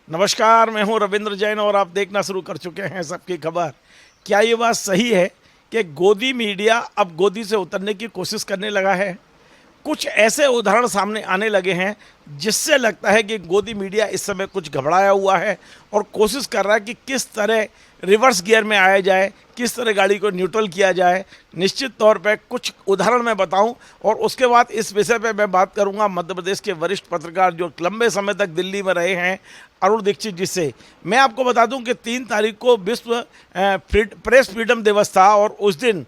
नमस्कार, मैं हूं रविंद्र जैन और आप देखना शुरू कर चुके हैं सबकी खबर। क्या ये बात सही है कि गोदी मीडिया अब गोदी से उतरने की कोशिश करने लगा है? कुछ ऐसे उदाहरण सामने आने लगे हैं जिससे लगता है कि गोदी मीडिया इस समय कुछ घबराया हुआ है और कोशिश कर रहा है कि किस तरह रिवर्स गियर में आया जाए, किस तरह गाड़ी को न्यूट्रल किया जाए। निश्चित तौर पे कुछ उदाहरण मैं बताऊं और उसके बाद इस विषय पे मैं बात करूंगा मध्य प्रदेश के वरिष्ठ पत्रकार जो लंबे समय तक दिल्ली में रहे हैं, अरुण दीक्षित जी से। मैं आपको बता दूं कि 3 तारीख को विश्व प्रेस फ्रीडम दिवस था और उस दिन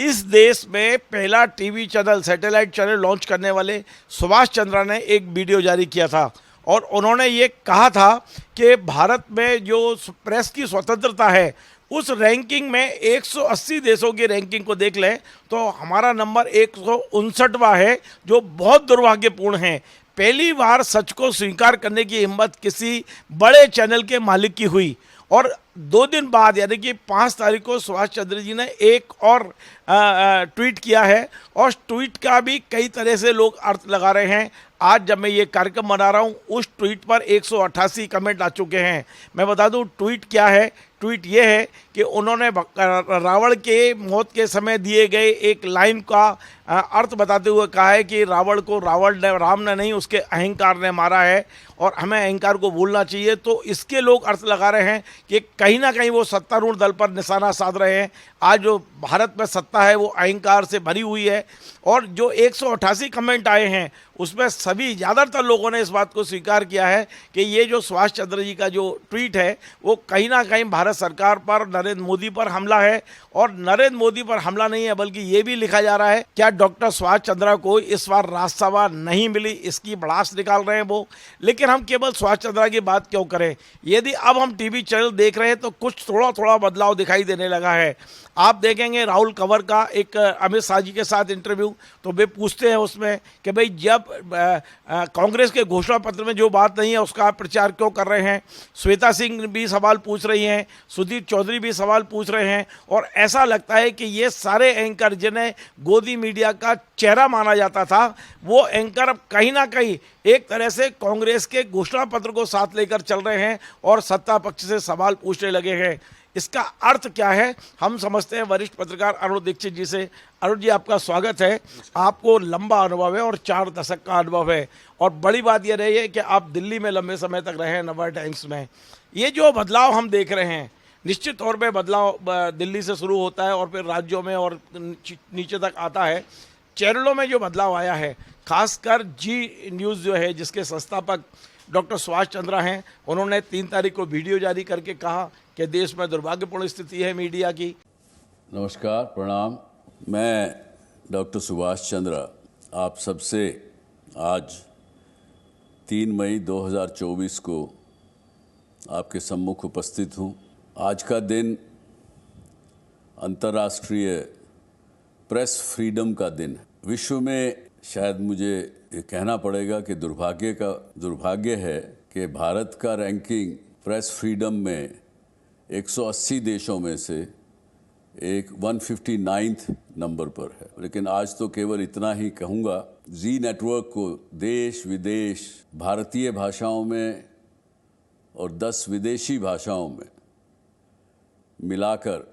इस देश में पहला TV channel, satellite channel launch करने वाले सुभाष चंद्रा ने एक वीडियो जारी किया था और उन्होंने ये कहा था कि भारत में जो प्रेस की स्वतंत्रता है उस रैंकिंग में 180 देशों की रैंकिंग को देख लें तो हमारा नंबर 159वां है, जो बहुत दुर्भाग्यपूर्ण है। पहली बार सच को स्वीकार करने की हिम्मत किसी बड़े चैनल के मालिक की हुई और 2 दिन बाद यानी कि 5 तारीख को सुभाष चंद्र जी ने एक और ट्वीट किया है और ट्वीट का भी कई तरह से लोग अर्थ लगा रहे हैं। आज जब मैं ये कार्यक्रम बना रहा हूँ उस ट्वीट पर 188 कमेंट आ चुके हैं। मैं बता दूँ ट्वीट क्या है। ट्वीट ये है कि उन्होंने रावण के मौत के समय दिए गए एक लाइन का अर्थ बताते हुए कहा है कि रावण को राम ने नहीं उसके अहंकार ने मारा है और हमें अहंकार को भूलना चाहिए। तो इसके लोग अर्थ लगा रहे हैं कि कहीं ना कहीं वो सत्तारूढ़ दल पर निशाना साध रहे हैं। आज जो भारत में सत्ता है वो अहंकार से भरी हुई है और जो 188 कमेंट आए हैं उसमें सभी ज़्यादातर लोगों ने इस बात को स्वीकार किया है कि ये जो सुभाष चंद्र जी का जो ट्वीट है वो कहीं ना कहीं भारत सरकार पर, नरेंद्र मोदी पर हमला है। और नरेंद्र मोदी पर हमला नहीं है बल्कि ये भी लिखा जा रहा है क्या डॉक्टर सुभाष चंद्रा को इस बार राज्यसभा नहीं मिली, इसकी भड़ास निकाल रहे हैं वो। लेकिन हम केवल सुभाष चंद्रा की बात क्यों करें, यदि अब हम टीवी चैनल देख रहे हैं तो कुछ थोड़ा थोड़ा बदलाव दिखाई देने लगा है। आप देखेंगे राहुल कंवर का एक अमित शाह जी के साथ इंटरव्यू, तो वे पूछते हैं उसमें कि भाई जब कांग्रेस के घोषणा पत्र में जो बात नहीं है उसका आप प्रचार क्यों कर रहे हैं। श्वेता सिंह भी सवाल पूछ रही हैं, सुधीर चौधरी भी सवाल पूछ रहे हैं और ऐसा लगता है कि ये सारे एंकर जिन्हें गोदी मीडिया का चेहरा माना जाता था वो एंकर अब कहीं ना कहीं एक तरह से कांग्रेस के घोषणा पत्र को साथ लेकर चल रहे हैं और सत्ता पक्ष से सवाल पूछने लगे हैं। इसका अर्थ क्या है हम समझते हैं वरिष्ठ पत्रकार अरुण दीक्षित जी से। अरुण जी, आपका स्वागत है। आपको लंबा अनुभव है और 4 दशक का अनुभव है और बड़ी बात यह रही है कि आप दिल्ली में लंबे समय तक रहे हैं, नवा टाइम्स में। ये जो बदलाव हम देख रहे हैं निश्चित तौर पे बदलाव दिल्ली से शुरू होता है और फिर राज्यों में और नीचे तक आता है। चैनलों में जो बदलाव आया है, खासकर जी न्यूज़ जो है जिसके संस्थापक डॉक्टर सुभाष चंद्रा हैं, उन्होंने 3 तारीख को वीडियो जारी करके कहा कि देश में दुर्भाग्यपूर्ण स्थिति है मीडिया की। नमस्कार, प्रणाम। मैं डॉक्टर सुभाष चंद्रा आप सबसे आज 3 मई 2024 को आपके सम्मुख उपस्थित हूँ। आज का दिन अंतर्राष्ट्रीय प्रेस फ्रीडम का दिन है। विश्व में शायद मुझे ये कहना पड़ेगा कि दुर्भाग्य है कि भारत का रैंकिंग प्रेस फ्रीडम में 180 देशों में से एक 159th नंबर पर है। लेकिन आज तो केवल इतना ही कहूँगा, जी नेटवर्क को देश विदेश, भारतीय भाषाओं में और 10 विदेशी भाषाओं में मिलाकर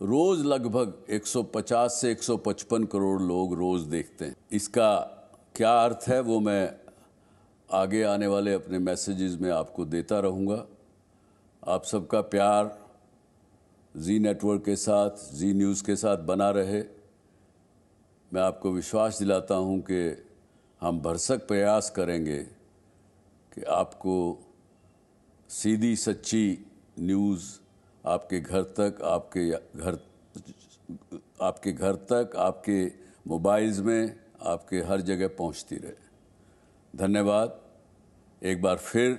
रोज़ लगभग 150 से 155 करोड़ लोग रोज़ देखते हैं। इसका क्या अर्थ है वो मैं आगे आने वाले अपने मैसेजेस में आपको देता रहूँगा। आप सबका प्यार जी नेटवर्क के साथ, जी न्यूज़ के साथ बना रहे। मैं आपको विश्वास दिलाता हूँ कि हम भरसक प्रयास करेंगे कि आपको सीधी सच्ची न्यूज़ आपके घर तक, आपके मोबाइल्स में, आपके हर जगह पहुंचती रहे। धन्यवाद। एक बार फिर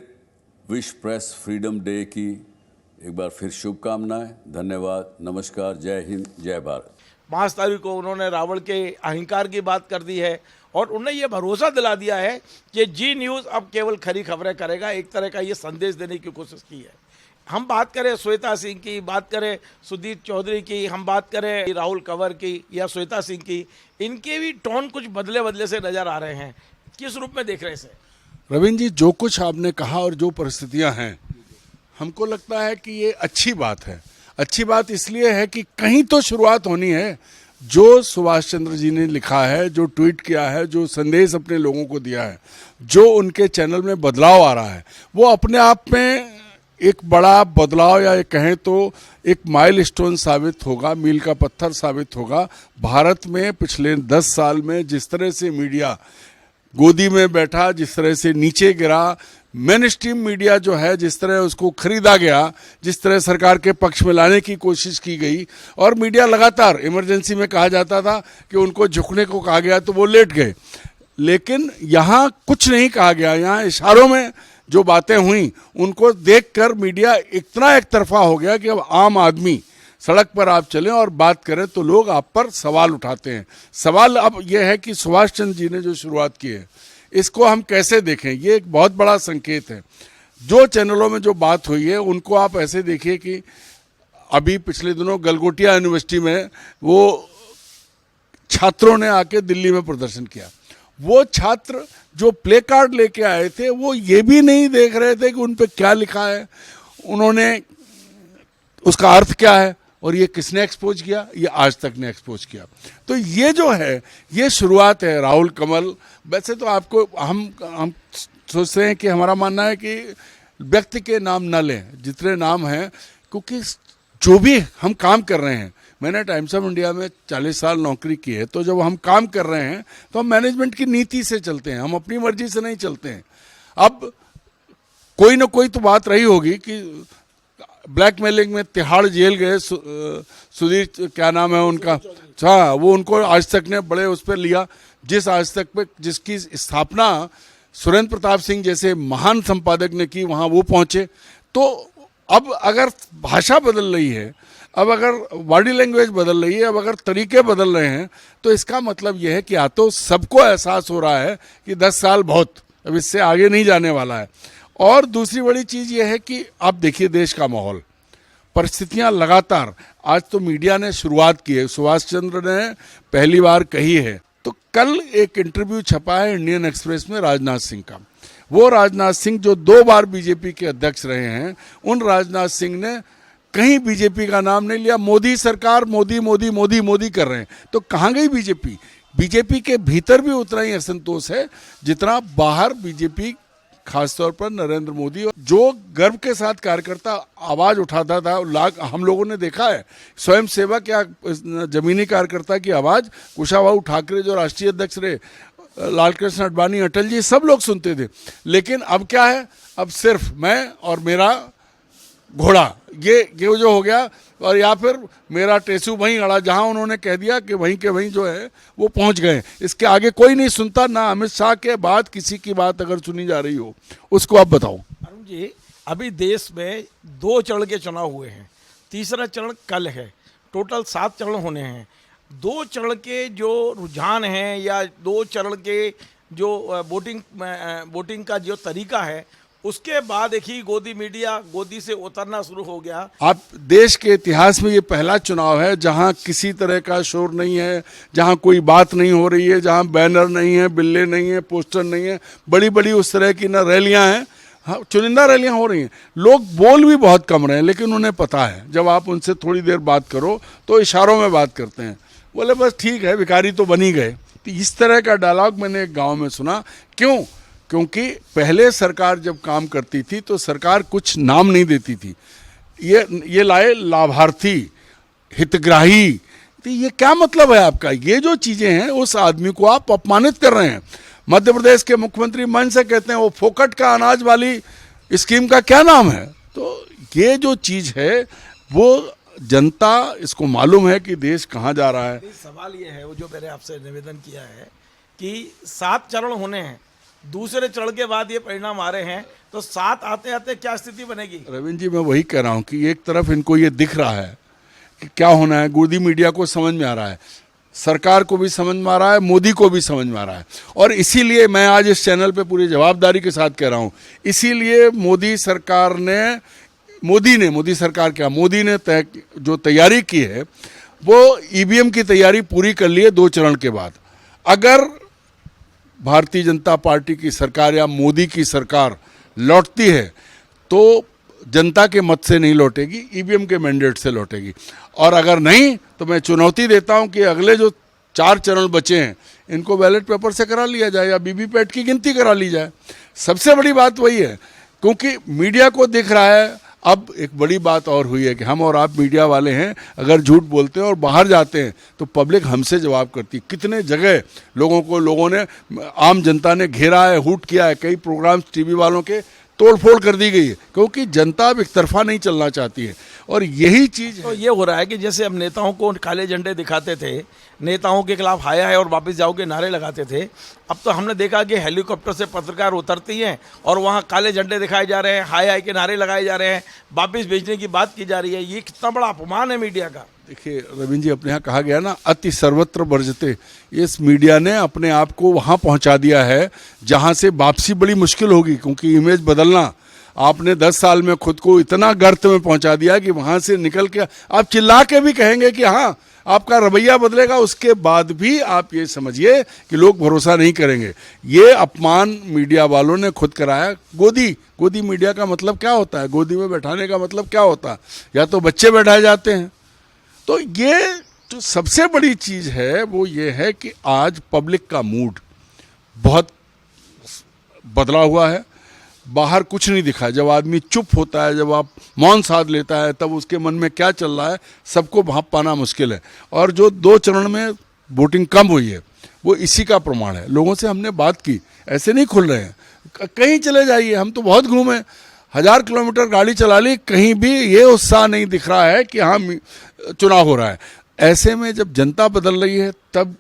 विश्व प्रेस फ्रीडम डे की एक बार फिर शुभकामनाएं। धन्यवाद, नमस्कार, जय हिंद, जय भारत। 5 तारीख को उन्होंने रावण के अहंकार की बात कर दी है और उन्हें यह भरोसा दिला दिया है कि जी न्यूज़ अब केवल खरी खबरें करेगा। एक तरह का ये संदेश देने की कोशिश की है। हम बात करें श्वेता सिंह की, बात करें सुधीर चौधरी की, हम बात करें राहुल कंवर की या श्वेता सिंह की, इनके भी टोन कुछ बदले से नज़र आ रहे हैं। किस रूप में देख रहे हैं इसे? रविंद्र जी, जो कुछ आपने कहा और जो परिस्थितियां हैं, हमको लगता है कि ये अच्छी बात है। अच्छी बात इसलिए है कि कहीं तो शुरुआत होनी है। जो सुभाष चंद्र जी ने लिखा है, जो ट्वीट किया है, जो संदेश अपने लोगों को दिया है, जो उनके चैनल में बदलाव आ रहा है, वो अपने आप में एक बड़ा बदलाव, या कहें तो एक माइलस्टोन साबित होगा, मील का पत्थर साबित होगा। भारत में पिछले 10 साल में जिस तरह से मीडिया गोदी में बैठा, जिस तरह से नीचे गिरा, मेन स्ट्रीम मीडिया जो है जिस तरह उसको खरीदा गया, जिस तरह सरकार के पक्ष में लाने की कोशिश की गई, और मीडिया लगातार, इमरजेंसी में कहा जाता था कि उनको झुकने को कहा गया तो वो लेट गए, लेकिन यहाँ कुछ नहीं कहा गया। यहाँ इशारों में जो बातें हुई उनको देखकर मीडिया इतना एक तरफा हो गया कि अब आम आदमी सड़क पर आप चलें और बात करें तो लोग आप पर सवाल उठाते हैं। सवाल अब यह है कि सुभाष चंद्र जी ने जो शुरुआत की है, इसको हम कैसे देखें? ये एक बहुत बड़ा संकेत है। जो चैनलों में जो बात हुई है उनको आप ऐसे देखिए कि अभी पिछले दिनों गलगोटिया यूनिवर्सिटी में वो छात्रों ने आके दिल्ली में प्रदर्शन किया। वो छात्र जो प्ले कार्ड लेके आए थे, वो ये भी नहीं देख रहे थे कि उन पे क्या लिखा है, उन्होंने उसका अर्थ क्या है, और ये किसने एक्सपोज किया? ये आज तक ने एक्सपोज किया। तो ये जो है, ये शुरुआत है। राहुल कमल, वैसे तो आपको हम सोचते हैं कि हमारा मानना है कि व्यक्ति के नाम न लें, जितने नाम हैं, क्योंकि जो भी हम काम कर रहे हैं, मैंने टाइम्स ऑफ इंडिया में 40 साल नौकरी की है, तो जब हम काम कर रहे हैं तो हम मैनेजमेंट की नीति से चलते हैं, हम अपनी मर्जी से नहीं चलते हैं। अब कोई ना कोई तो बात रही होगी कि ब्लैकमेलिंग में तिहाड़ जेल गए सुधीर, क्या नाम है उनका, हाँ, वो उनको आज तक ने बड़े उस पर लिया, जिस आज तक पे जिसकी स्थापना सुरेंद्र प्रताप सिंह जैसे महान संपादक ने की, वहाँ वो पहुँचे। तो अब अगर भाषा बदल रही है, अब अगर बॉडी लैंग्वेज बदल रही है, अब अगर तरीके बदल रहे हैं, तो इसका मतलब यह है कि या तो सबको एहसास हो रहा है कि 10 साल बहुत, अब इससे आगे नहीं जाने वाला है। और दूसरी बड़ी चीज़ यह है कि आप देखिए देश का माहौल, परिस्थितियां लगातार, आज तो मीडिया ने शुरुआत की है, सुभाष चंद्र ने पहली बार कही है। तो कल एक इंटरव्यू छपा है इंडियन एक्सप्रेस में राजनाथ सिंह का। वो राजनाथ सिंह जो 2 बार बीजेपी के अध्यक्ष रहे हैं, उन राजनाथ सिंह ने कहीं बीजेपी का नाम नहीं लिया। मोदी सरकार, मोदी मोदी मोदी मोदी कर रहे हैं, तो कहाँ गई बीजेपी? बीजेपी के भीतर भी उतना ही असंतोष है जितना बाहर बीजेपी, खासतौर पर नरेंद्र मोदी, जो गर्व के साथ कार्यकर्ता आवाज उठाता था, हम लोगों ने देखा है, स्वयं सेवक या जमीनी कार्यकर्ता की आवाज कुशाभाऊ ठाकरे जो राष्ट्रीय अध्यक्ष रहे, लालकृष्ण आडवाणी, अटल जी, सब लोग सुनते थे। लेकिन अब क्या है? अब सिर्फ मैं और मेरा घोड़ा, ये जो हो गया, और या फिर मेरा टेसू वहीं अड़ा, जहां उन्होंने कह दिया कि वहीं के वहीं जो है वो पहुंच गए। इसके आगे कोई नहीं सुनता, ना अमित शाह के बाद किसी की बात अगर सुनी जा रही हो, उसको आप बताओ। अरुण जी, अभी देश में 2 चरण के चुनाव हुए हैं, तीसरा चरण कल है, टोटल 7 चरण होने हैं। 2 चरण के जो रुझान हैं, या 2 चरण के जो वोटिंग का जो तरीका है, उसके बाद एक ही गोदी मीडिया गोदी से उतरना शुरू हो गया। आप देश के इतिहास में ये पहला चुनाव है जहां किसी तरह का शोर नहीं है, जहां कोई बात नहीं हो रही है, जहां बैनर नहीं है, बिल्ले नहीं है, पोस्टर नहीं है, बड़ी बड़ी उस तरह की ना रैलियां हैं, हाँ, चुनिंदा रैलियां हो रही हैं। लोग बोल भी बहुत कम रहे हैं, लेकिन उन्हें पता है, जब आप उनसे थोड़ी देर बात करो तो इशारों में बात करते हैं, बोले बस ठीक है, भिखारी तो बन ही गए। तो इस तरह का डायलॉग मैंने एक गाँव में सुना। क्यों? क्योंकि पहले सरकार जब काम करती थी तो सरकार कुछ नाम नहीं देती थी, ये लाए लाभार्थी, हितग्राही। तो ये क्या मतलब है आपका? ये जो चीजें हैं, उस आदमी को आप अपमानित कर रहे हैं। मध्य प्रदेश के मुख्यमंत्री मन से कहते हैं वो फोकट का अनाज वाली स्कीम का क्या नाम है? तो ये जो चीज है, वो जनता, इसको मालूम है कि देश कहाँ जा रहा है। सवाल ये है, वो जो मैंने आपसे निवेदन किया है कि 7 चरण होने हैं, दूसरे चरण के बाद ये परिणाम आ रहे हैं, तो 7 आते आते क्या स्थिति बनेगी? रविंद्र जी, मैं वही कह रहा हूँ कि एक तरफ इनको ये दिख रहा है कि क्या होना है, गोदी मीडिया को समझ में आ रहा है, सरकार को भी समझ में आ रहा है, मोदी को भी समझ में आ रहा है। और इसीलिए मैं आज इस चैनल पे पूरी जवाबदारी के साथ कह रहा हूँ, इसीलिए मोदी ने जो तैयारी की है, वो ईवीएम की तैयारी पूरी कर ली है 2 चरण के बाद। अगर भारतीय जनता पार्टी की सरकार या मोदी की सरकार लौटती है तो जनता के मत से नहीं लौटेगी, ईवीएम के मैंडेट से लौटेगी। और अगर नहीं तो मैं चुनौती देता हूं कि अगले जो 4 चरण बचे हैं इनको बैलेट पेपर से करा लिया जाए या वीवीपैट की गिनती करा ली जाए। सबसे बड़ी बात वही है, क्योंकि मीडिया को दिख रहा है। अब एक बड़ी बात और हुई है कि हम और आप मीडिया वाले हैं, अगर झूठ बोलते हैं और बाहर जाते हैं तो पब्लिक हमसे जवाब करती है। कितने जगह लोगों ने, आम जनता ने घेरा है, हूट किया है, कई प्रोग्राम्स टीवी वालों के तोड़फोड़ कर दी गई है, क्योंकि जनता अब एक तरफा नहीं चलना चाहती है। और यही चीज तो ये हो रहा है कि जैसे अब नेताओं को काले झंडे दिखाते थे, नेताओं के खिलाफ हाया है और वापस जाओ के नारे लगाते थे, अब तो हमने देखा कि हेलीकॉप्टर से पत्रकार उतरती हैं और वहाँ काले झंडे दिखाए जा रहे हैं, हाय हाय के नारे लगाए जा रहे हैं, वापस भेजने की बात की जा रही है। ये कितना बड़ा अपमान है मीडिया का। देखिए रविंद्र जी, अपने यहाँ कहा गया ना, अति सर्वत्र वर्जते। इस मीडिया ने अपने आप को वहाँ पहुँचा दिया है जहाँ से वापसी बड़ी मुश्किल होगी, क्योंकि इमेज बदलना, आपने 10 साल में खुद को इतना गर्त में पहुंचा दिया कि वहां से निकल के आप चिल्ला के भी कहेंगे कि हाँ आपका रवैया बदलेगा, उसके बाद भी आप ये समझिए कि लोग भरोसा नहीं करेंगे। ये अपमान मीडिया वालों ने खुद कराया। गोदी मीडिया का मतलब क्या होता है? गोदी में बैठाने का मतलब क्या होता है? या तो बच्चे बैठाए जाते हैं। तो ये जो सबसे बड़ी चीज है वो ये है कि आज पब्लिक का मूड बहुत बदला हुआ है। बाहर कुछ नहीं दिखा। जब आदमी चुप होता है, जब आप मौन साध लेता है, तब उसके मन में क्या चल रहा है सबको भांप पाना मुश्किल है। और जो 2 चरण में वोटिंग कम हुई है वो इसी का प्रमाण है। लोगों से हमने बात की, ऐसे नहीं खुल रहे हैं। कहीं चले जाइए, हम तो बहुत घूमे, 1000 किलोमीटर गाड़ी चला ली, कहीं भी ये उत्साह नहीं दिख रहा है कि हाँ चुनाव हो रहा है। ऐसे में जब जनता बदल रही है तब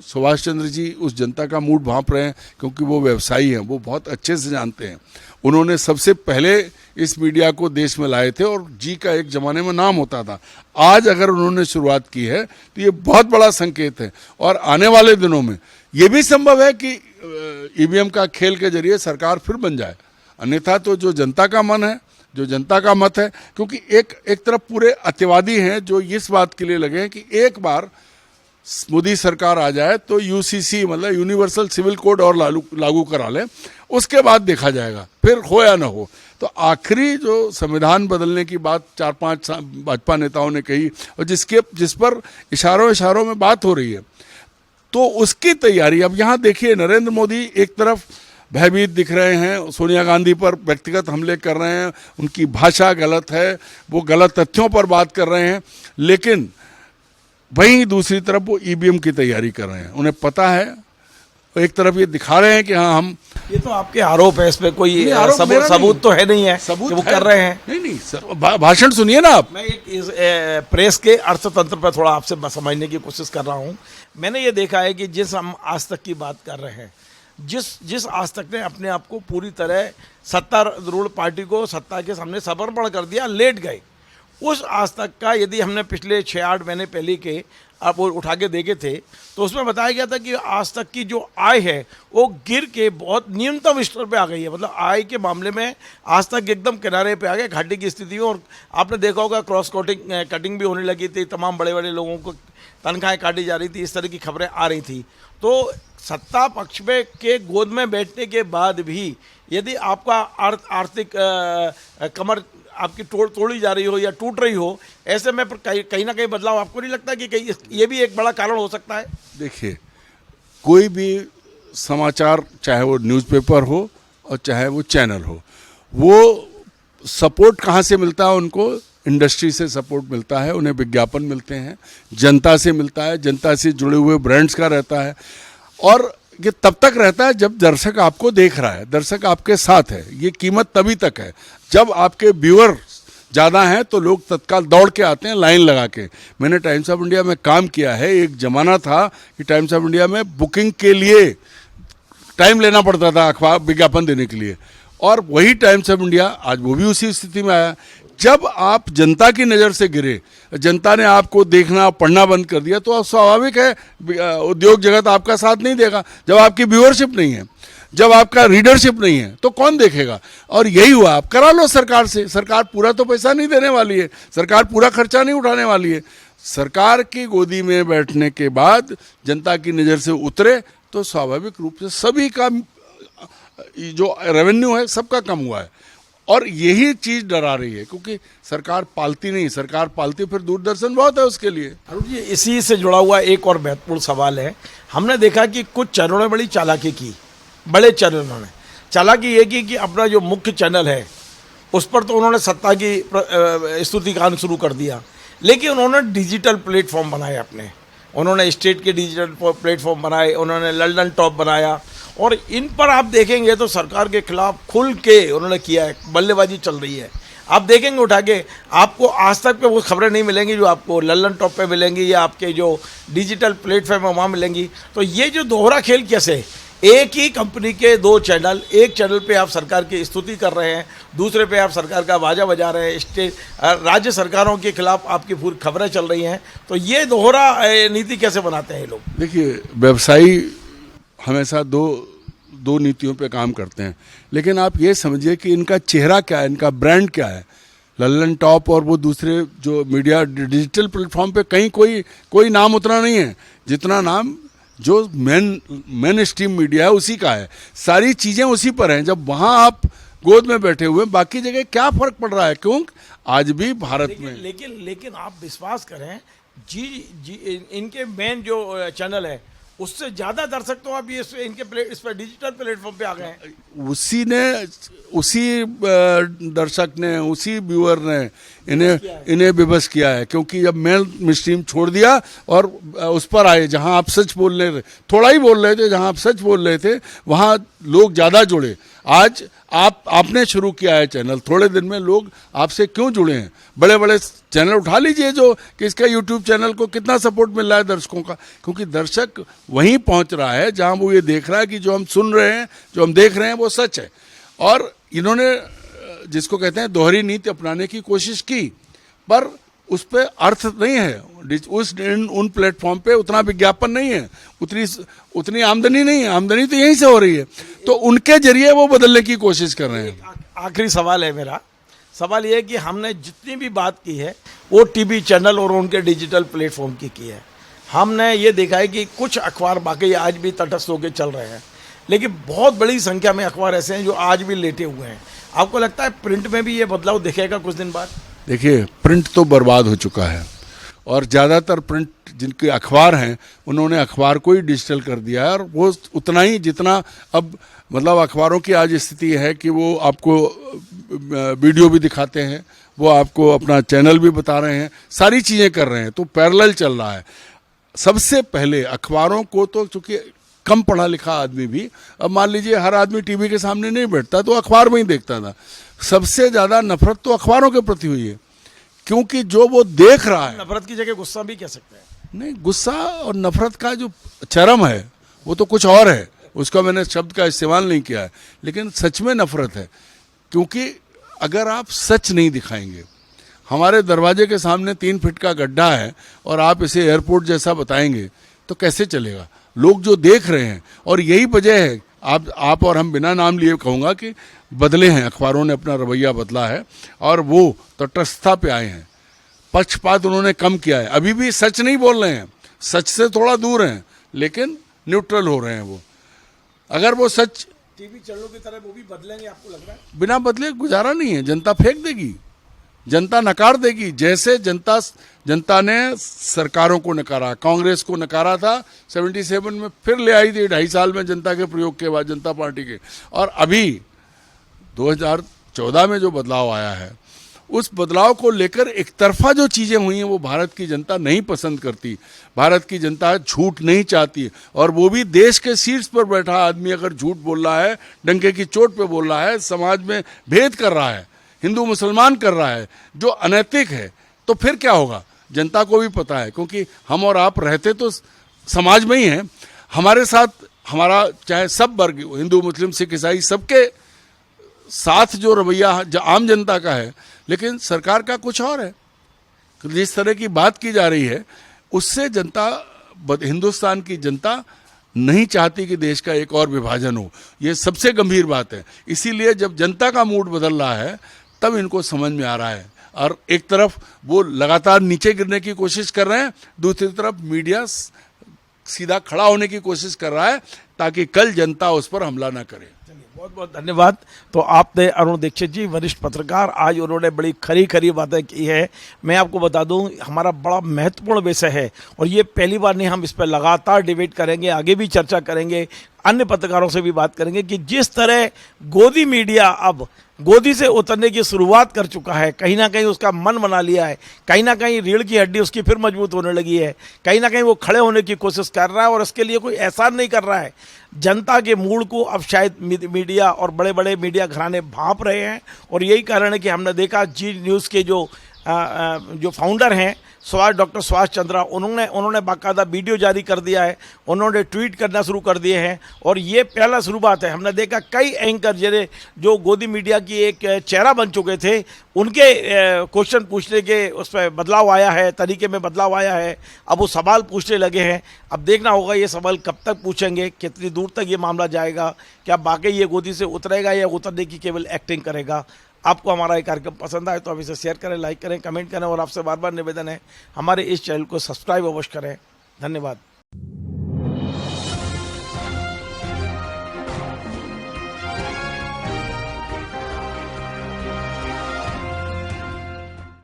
सुभाष चंद्र जी उस जनता का मूड भांप रहे हैं, क्योंकि वो व्यवसायी हैं, वो बहुत अच्छे से जानते हैं। उन्होंने सबसे पहले इस मीडिया को देश में लाए थे और जी का एक ज़माने में नाम होता था। आज अगर उन्होंने शुरुआत की है तो ये बहुत बड़ा संकेत है। और आने वाले दिनों में ये भी संभव है कि ईवीएम का खेल के जरिए सरकार फिर बन जाए। अन्यथा तो जो जनता का मन है, जो जनता का मत है, क्योंकि एक तरफ पूरे अतिवादी हैं जो इस बात के लिए लगे हैं कि एक बार मोदी सरकार आ जाए तो यूसीसी मतलब यूनिवर्सल सिविल कोड और लागू करा लें, उसके बाद देखा जाएगा, फिर हो या ना हो। तो आखिरी जो संविधान बदलने की बात 4-5 भाजपा नेताओं ने कही और जिस पर इशारों में बात हो रही है, तो उसकी तैयारी अब यहाँ देखिए। नरेंद्र मोदी एक तरफ भयभीत दिख रहे हैं, सोनिया गांधी पर व्यक्तिगत हमले कर रहे हैं, उनकी भाषा गलत है, वो गलत तथ्यों पर बात कर रहे हैं, लेकिन वहीं दूसरी तरफ वो ईवीएम की तैयारी कर रहे हैं। उन्हें पता है, एक तरफ ये दिखा रहे हैं कि हाँ हम, ये तो आपके आरोप है, इस पे कोई सबूत तो है नहीं है कि वो कर रहे हैं। नहीं, भाषण सुनिए ना आप। मैं इस प्रेस के अर्थतंत्र पर थोड़ा आपसे समझने की कोशिश कर रहा हूँ। मैंने ये देखा है कि जिस हम आज तक की बात कर रहे हैं, जिस आज तक ने अपने आप को पूरी तरह सत्तारूढ़ पार्टी को सत्ता के सामने समर्पण कर दिया, लेट गए, उस आज तक का यदि हमने पिछले 6-8 महीने पहले के आप वो उठा के देखे थे तो उसमें बताया गया था कि आज तक की जो आय है वो गिर के बहुत न्यूनतम स्तर पे आ गई है। मतलब आय के मामले में आज तक एकदम किनारे पे आ गए, घाटे की स्थिति में। और आपने देखा होगा क्रॉस कटिंग भी होने लगी थी, तमाम बड़े बड़े लोगों को तनख्वाहें काटी जा रही थी, इस तरह की खबरें आ रही थी। तो सत्ता पक्ष में के गोद में बैठने के बाद भी यदि आपका आर्थिक कमर आपकी तोड़ी जा रही हो या टूट रही हो, ऐसे में कहीं ना कहीं बदलाव आपको नहीं लगता कि कहीं ये भी एक बड़ा कारण हो सकता है? देखिए, कोई भी समाचार, चाहे वो न्यूज़पेपर हो और चाहे वो चैनल हो, वो सपोर्ट कहाँ से मिलता है? उनको इंडस्ट्री से सपोर्ट मिलता है, उन्हें विज्ञापन मिलते हैं, जनता से मिलता है, जनता से जुड़े हुए ब्रांड्स का रहता है। और ये तब तक रहता है जब दर्शक आपको देख रहा है, दर्शक आपके साथ है। ये कीमत तभी तक है जब आपके व्यूअर ज़्यादा हैं तो लोग तत्काल दौड़ के आते हैं लाइन लगा के। मैंने टाइम्स ऑफ इंडिया में काम किया है। एक ज़माना था कि टाइम्स ऑफ इंडिया में बुकिंग के लिए टाइम लेना पड़ता था अखबार विज्ञापन देने के लिए, और वही टाइम्स ऑफ इंडिया आज वो भी उसी स्थिति में आया। जब आप जनता की नज़र से गिरे, जनता ने आपको देखना पढ़ना बंद कर दिया, तो स्वाभाविक है उद्योग जगत आपका साथ नहीं देगा। जब आपकी व्यूअरशिप नहीं है, जब आपका रीडरशिप नहीं है, तो कौन देखेगा? और यही हुआ। आप करा लो सरकार से, सरकार पूरा तो पैसा नहीं देने वाली है, सरकार पूरा खर्चा नहीं उठाने वाली है। सरकार की गोदी में बैठने के बाद जनता की नज़र से उतरे तो स्वाभाविक रूप से सभी का जो रेवेन्यू है सबका कम हुआ है। और यही चीज़ डरा रही है, क्योंकि सरकार पालती नहीं, सरकार पालती फिर दूरदर्शन बहुत है उसके लिए। अरुण जी, इसी से जुड़ा हुआ एक और महत्वपूर्ण सवाल है। हमने देखा कि कुछ चैनलों ने बड़ी चालाकी की, बड़े चैनलों ने चालाकी ये की कि अपना जो मुख्य चैनल है उस पर तो उन्होंने सत्ता की स्तुतिगान शुरू कर दिया, लेकिन उन्होंने डिजिटल प्लेटफॉर्म बनाए अपने, उन्होंने स्टेट के डिजिटल प्लेटफॉर्म बनाए, उन्होंने लंदन टॉप बनाया, और इन पर आप देखेंगे तो सरकार के खिलाफ खुल के उन्होंने किया है, बल्लेबाजी चल रही है। आप देखेंगे उठा के, आपको आज तक पे वो खबरें नहीं मिलेंगी जो आपको लंदन टॉप पे मिलेंगी या आपके जो डिजिटल प्लेटफॉर्म है वहाँ मिलेंगी। तो ये जो दोहरा खेल कैसे, एक ही कंपनी के दो चैनल, एक चैनल पे आप सरकार की स्तुति कर रहे हैं, दूसरे पे आप सरकार का बाजा बजा रहे हैं, राज्य सरकारों के खिलाफ आपकी पूरी खबरें चल रही हैं, तो ये दोहरा नीति कैसे बनाते हैं ये लोग? देखिए, व्यवसायी हमेशा दो नीतियों पे काम करते हैं, लेकिन आप ये समझिए कि इनका चेहरा क्या है, इनका ब्रांड क्या है। लल्लन टॉप और वो दूसरे जो मीडिया डिजिटल प्लेटफॉर्म पे कहीं कोई नाम उतना नहीं है जितना नाम जो मेन स्ट्रीम मीडिया है उसी का है। सारी चीज़ें उसी पर हैं। जब वहाँ आप गोद में बैठे हुए, बाकी जगह क्या फर्क पड़ रहा है? क्यों आज भी भारत में लेकिन आप विश्वास करें, जी इनके मेन जो चैनल है उससे ज्यादा दर्शक तो आप ये इस पर डिजिटल प्लेटफॉर्म पे आ गए हैं। उसी दर्शक ने, उसी व्यूअर ने इन्हें विवश किया है, क्योंकि जब मेन स्ट्रीम छोड़ दिया और उस पर आए जहां आप सच बोल रहे थे, थोड़ा ही बोल रहे थे, जहां आप सच बोल रहे थे वहां लोग ज़्यादा जुड़े। आज आपने शुरू किया है चैनल, थोड़े दिन में लोग आपसे क्यों जुड़े हैं? बड़े बड़े चैनल उठा लीजिए जो कि इसका यूट्यूब चैनल को कितना सपोर्ट मिल रहा है दर्शकों का, क्योंकि दर्शक वहीं पहुंच रहा है जहां वो ये देख रहा है कि जो हम सुन रहे हैं, जो हम देख रहे हैं वो सच है। और इन्होंने जिसको कहते हैं दोहरी नीति अपनाने की कोशिश की, पर उस पर अर्थ नहीं है। उन प्लेटफॉर्म पे उतना विज्ञापन नहीं है, उतनी आमदनी नहीं है, आमदनी तो यहीं से हो रही है, तो उनके जरिए वो बदलने की कोशिश कर रहे हैं। आखिरी सवाल है मेरा, सवाल ये है कि हमने जितनी भी बात की है वो टीवी चैनल और उनके डिजिटल प्लेटफॉर्म की है। हमने ये देखा है कि कुछ अखबार बाकी आज भी तटस्थ होकर चल रहे हैं, लेकिन बहुत बड़ी संख्या में अखबार ऐसे हैं जो आज भी लेटे हुए हैं। आपको लगता है प्रिंट में भी ये बदलाव दिखेगा कुछ दिन बाद? देखिए, प्रिंट तो बर्बाद हो चुका है, और ज़्यादातर प्रिंट जिनके अखबार हैं उन्होंने अखबार को ही डिजिटल कर दिया है, और वो उतना ही जितना अब मतलब अखबारों की आज स्थिति है कि वो आपको वीडियो भी दिखाते हैं, वो आपको अपना चैनल भी बता रहे हैं, सारी चीज़ें कर रहे हैं, तो पैरेलल चल रहा है। सबसे पहले अखबारों को तो, चूँकि कम पढ़ा लिखा आदमी भी, अब मान लीजिए हर आदमी टीवी के सामने नहीं बैठता तो अखबार में ही देखता था, सबसे ज़्यादा नफरत तो अखबारों के प्रति हुई है, क्योंकि जो वो देख रहा है। नफरत की जगह गुस्सा भी कह सकते हैं। नहीं, गुस्सा और नफरत का जो चरम है वो तो कुछ और है, उसका मैंने शब्द का इस्तेमाल नहीं किया है, लेकिन सच में नफरत है। क्योंकि अगर आप सच नहीं दिखाएंगे, हमारे दरवाजे के सामने 3 फीट का गड्ढा है और आप इसे एयरपोर्ट जैसा बताएंगे तो कैसे चलेगा? लोग जो देख रहे हैं, और यही वजह है, आप और हम बिना नाम लिए कहूँगा कि बदले हैं, अखबारों ने अपना रवैया बदला है और वो तटस्थता पे आए हैं, पक्षपात उन्होंने कम किया है। अभी भी सच नहीं बोल रहे हैं, सच से थोड़ा दूर हैं, लेकिन न्यूट्रल हो रहे हैं वो। अगर वो सच टीवी चैनलों की तरह वो भी बदलेंगे, आपको लग रहा है? बिना बदले गुजारा नहीं है, जनता फेंक देगी, जनता नकार देगी। जैसे जनता ने सरकारों को नकारा, कांग्रेस को नकारा था 77 में, फिर ले आई थी 2.5 साल में जनता के प्रयोग के बाद, जनता पार्टी के, और अभी 2014 में जो बदलाव आया है, उस बदलाव को लेकर एक तरफा जो चीज़ें हुई हैं वो भारत की जनता नहीं पसंद करती। भारत की जनता झूठ नहीं चाहती, और वो भी देश के शीर्ष पर बैठा आदमी अगर झूठ बोल रहा है, डंके की चोट पे बोल रहा है, समाज में भेद कर रहा है, हिंदू मुसलमान कर रहा है, जो अनैतिक है, तो फिर क्या होगा? जनता को भी पता है, क्योंकि हम और आप रहते तो समाज में ही हैं। हमारे साथ हमारा चाहे सब वर्ग, हिंदू मुस्लिम सिख ईसाई, सबके साथ जो रवैया आम जनता का है, लेकिन सरकार का कुछ और है। जिस तरह की बात की जा रही है उससे जनता, हिंदुस्तान की जनता नहीं चाहती कि देश का एक और विभाजन हो, ये सबसे गंभीर बात है। इसीलिए जब जनता का मूड बदल रहा है तब इनको समझ में आ रहा है, और एक तरफ वो लगातार नीचे गिरने की कोशिश कर रहे हैं, दूसरी तरफ मीडिया सीधा खड़ा होने की कोशिश कर रहा है, ताकि कल जनता उस पर हमला ना करे। बहुत बहुत धन्यवाद। तो आपने अरुण दीक्षित जी, वरिष्ठ पत्रकार, आज उन्होंने बड़ी खरी खरी बातें की है। मैं आपको बता दूं, हमारा बड़ा महत्वपूर्ण विषय है और ये पहली बार नहीं, हम इस पर लगातार डिबेट करेंगे, आगे भी चर्चा करेंगे, अन्य पत्रकारों से भी बात करेंगे कि जिस तरह गोदी मीडिया अब गोदी से उतरने की शुरुआत कर चुका है, कहीं ना कहीं उसका मन बना लिया है, कहीं ना कहीं रीढ़ की हड्डी उसकी फिर मजबूत होने लगी है, कहीं ना कहीं वो खड़े होने की कोशिश कर रहा है और इसके लिए कोई एहसान नहीं कर रहा है। जनता के मूड को अब शायद मीडिया और बड़े बड़े मीडिया घराने भांप रहे हैं और यही कारण है कि हमने देखा जी न्यूज़ के जो फाउंडर हैं डॉक्टर सुभाष चंद्रा, उन्होंने बाकायदा वीडियो जारी कर दिया है, उन्होंने ट्वीट करना शुरू कर दिए हैं और ये पहला शुरुआत है। हमने देखा कई एंकर जो गोदी मीडिया की एक चेहरा बन चुके थे, उनके क्वेश्चन पूछने के उस पर बदलाव आया है, तरीके में बदलाव आया है, अब वो सवाल पूछने लगे हैं। अब देखना होगा ये सवाल कब तक पूछेंगे, कितनी दूर तक ये मामला जाएगा, क्या वाकई ये गोदी से उतरेगा या उतरने की केवल एक्टिंग करेगा। आपको हमारा ये कार्यक्रम पसंद आए तो आप इसे शेयर करें, लाइक करें, कमेंट करें और आपसे बार बार निवेदन है हमारे इस चैनल को सब्सक्राइब अवश्य करें। धन्यवाद।